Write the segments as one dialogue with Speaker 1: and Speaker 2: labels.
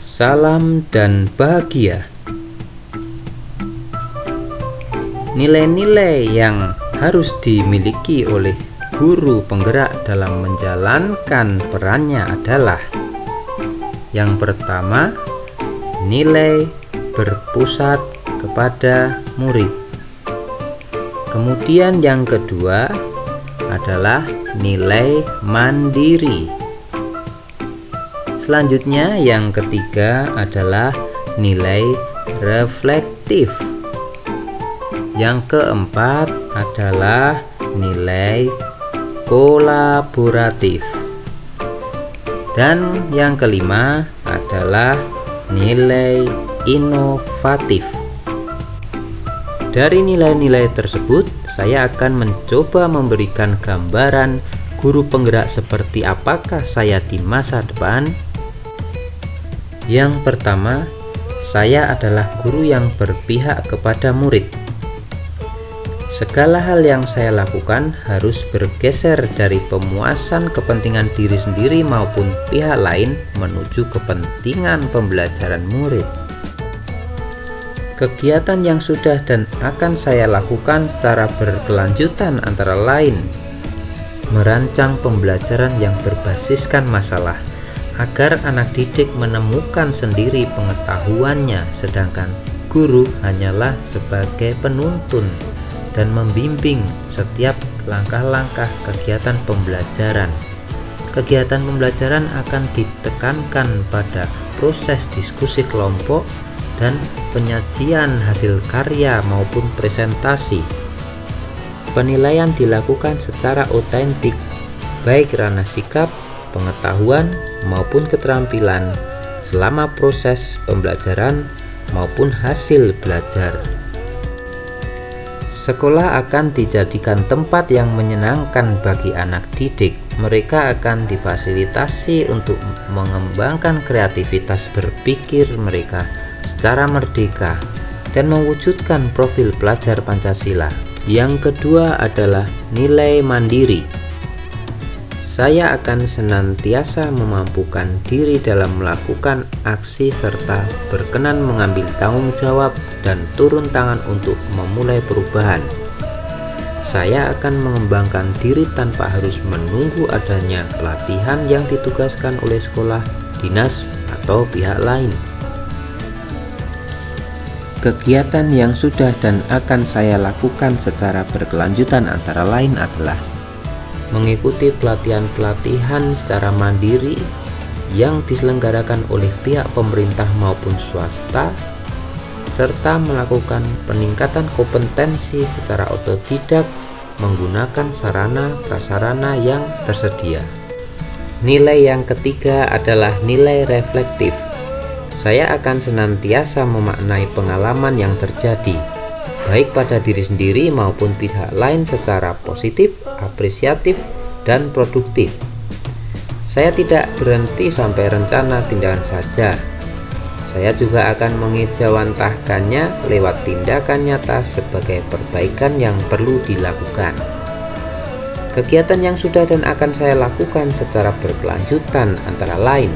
Speaker 1: Salam dan bahagia. Nilai-nilai yang harus dimiliki oleh guru penggerak dalam menjalankan perannya adalah: yang pertama, nilai berpusat kepada murid. Kemudian yang kedua adalah nilai mandiri. Selanjutnya yang ketiga adalah nilai reflektif. Yang keempat adalah nilai kolaboratif. Dan yang kelima adalah nilai inovatif. Dari nilai-nilai tersebut, saya akan mencoba memberikan gambaran guru penggerak seperti apakah saya di masa depan. Yang pertama, saya adalah guru yang berpihak kepada murid. Segala hal yang saya lakukan harus bergeser dari pemuasan kepentingan diri sendiri maupun pihak lain menuju kepentingan pembelajaran murid. Kegiatan yang sudah dan akan saya lakukan secara berkelanjutan antara lain: merancang pembelajaran yang berbasiskan masalah, agar anak didik menemukan sendiri pengetahuannya, sedangkan guru hanyalah sebagai penuntun dan membimbing setiap langkah-langkah kegiatan pembelajaran. Kegiatan pembelajaran akan ditekankan pada proses diskusi kelompok dan penyajian hasil karya maupun presentasi. Penilaian dilakukan secara otentik, baik ranah sikap, pengetahuan, maupun keterampilan selama proses pembelajaran maupun hasil belajar. Sekolah akan dijadikan tempat yang menyenangkan bagi anak didik. Mereka akan difasilitasi untuk mengembangkan kreativitas berpikir mereka secara merdeka dan mewujudkan profil pelajar Pancasila. Yang kedua adalah nilai mandiri. Saya akan senantiasa memampukan diri dalam melakukan aksi serta berkenan mengambil tanggung jawab dan turun tangan untuk memulai perubahan. Saya akan mengembangkan diri tanpa harus menunggu adanya pelatihan yang ditugaskan oleh sekolah, dinas, atau pihak lain. Kegiatan yang sudah dan akan saya lakukan secara berkelanjutan antara lain adalah mengikuti pelatihan-pelatihan secara mandiri yang diselenggarakan oleh pihak pemerintah maupun swasta, serta melakukan peningkatan kompetensi secara otodidak menggunakan sarana-prasarana yang tersedia. Nilai yang ketiga adalah nilai reflektif. Saya akan senantiasa memaknai pengalaman yang terjadi, baik pada diri sendiri maupun pihak lain secara positif, apresiatif, dan produktif. Saya tidak berhenti sampai rencana tindakan saja. Saya juga akan mengejawantahkannya lewat tindakan nyata sebagai perbaikan yang perlu dilakukan. Kegiatan yang sudah dan akan saya lakukan secara berkelanjutan antara lain: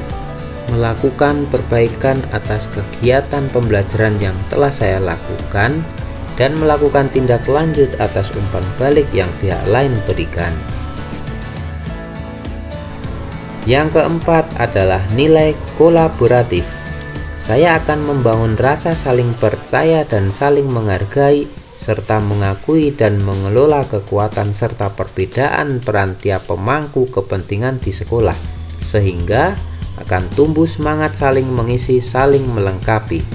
Speaker 1: melakukan perbaikan atas kegiatan pembelajaran yang telah saya lakukan dan melakukan tindak lanjut atas umpan balik yang pihak lain berikan. Yang keempat adalah nilai kolaboratif. Saya akan membangun rasa saling percaya dan saling menghargai, serta mengakui dan mengelola kekuatan serta perbedaan peran tiap pemangku kepentingan di sekolah, sehingga akan tumbuh semangat saling mengisi, saling melengkapi.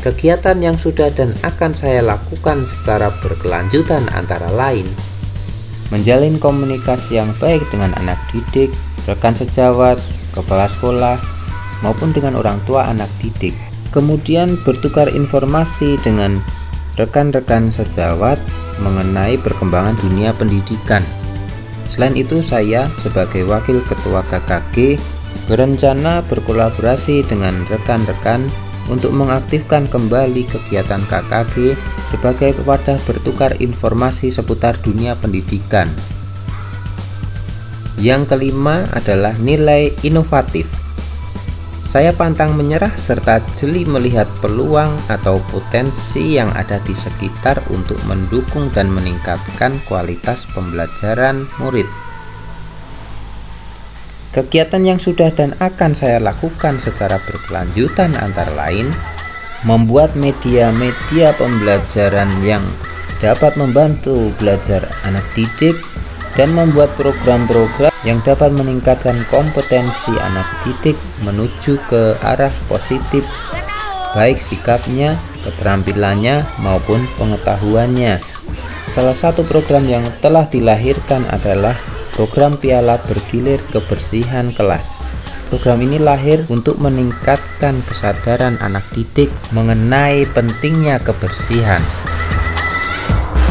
Speaker 1: Kegiatan yang sudah dan akan saya lakukan secara berkelanjutan antara lain: menjalin komunikasi yang baik dengan anak didik, rekan sejawat, kepala sekolah, maupun dengan orang tua anak didik. Kemudian bertukar informasi dengan rekan-rekan sejawat mengenai perkembangan dunia pendidikan. Selain itu, saya sebagai wakil ketua KKG berencana berkolaborasi dengan rekan-rekan untuk mengaktifkan kembali kegiatan KKG sebagai wadah bertukar informasi seputar dunia pendidikan. Yang kelima adalah nilai inovatif. Saya pantang menyerah serta jeli melihat peluang atau potensi yang ada di sekitar untuk mendukung dan meningkatkan kualitas pembelajaran murid. Kegiatan yang sudah dan akan saya lakukan secara berkelanjutan antara lain membuat media-media pembelajaran yang dapat membantu belajar anak didik dan membuat program-program yang dapat meningkatkan kompetensi anak didik menuju ke arah positif, baik sikapnya, keterampilannya, maupun pengetahuannya. Salah satu program yang telah dilahirkan adalah program Piala Bergilir Kebersihan Kelas. Program ini lahir untuk meningkatkan kesadaran anak didik mengenai pentingnya kebersihan.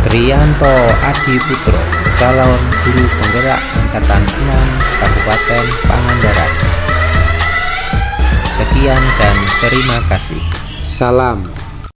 Speaker 1: Triyanto Adi Putro, calon guru penggerak Angkatan 6 Kabupaten Pangandaran. Sekian dan terima kasih. Salam.